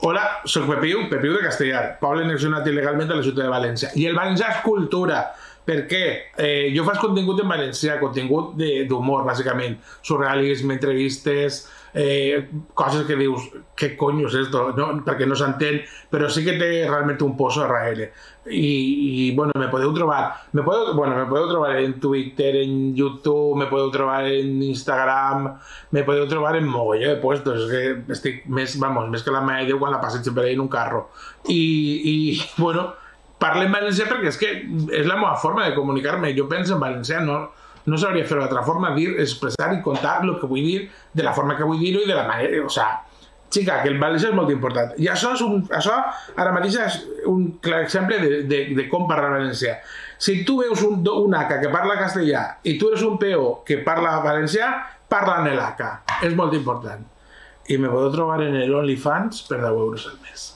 Hola, soc Pepiu de Castellar, poble annexionat il·legalment a la ciutat de València. I el valencià és cultura. Per què? Jo faig contingut en valencià, contingut d'humor, bàsicament. Surrealisme, entrevistes, coses que dius, què conyo és esto? No, perquè no s'entén, però sí que té realment un pozo darrere. Y bueno, me podeu trobar. Me podeu trobar en Twitter, en YouTube, me podeu trobar en Instagram, me podeu trobar en mogolló de puestos. És que estic més que la meva idea quan la passeig per ahí en un carro. I bueno, parlo en valencià perquè és que és la meva forma de comunicar-me. Jo penso en valencià, no sabria fer-ho d'altra forma, dir, expressar i contar el que vull dir de la forma que vull dir-ho i de la manera... O sea, xica, que el valencià és molt important. I això ara mateix és un clar exemple de com parlar valencià. Si tu veus un ACA que parla castellà i tu eres un PO que parla valencià, parla en l'ACA. És molt important. I me podeu trobar en el OnlyFans per 10 euros al mes.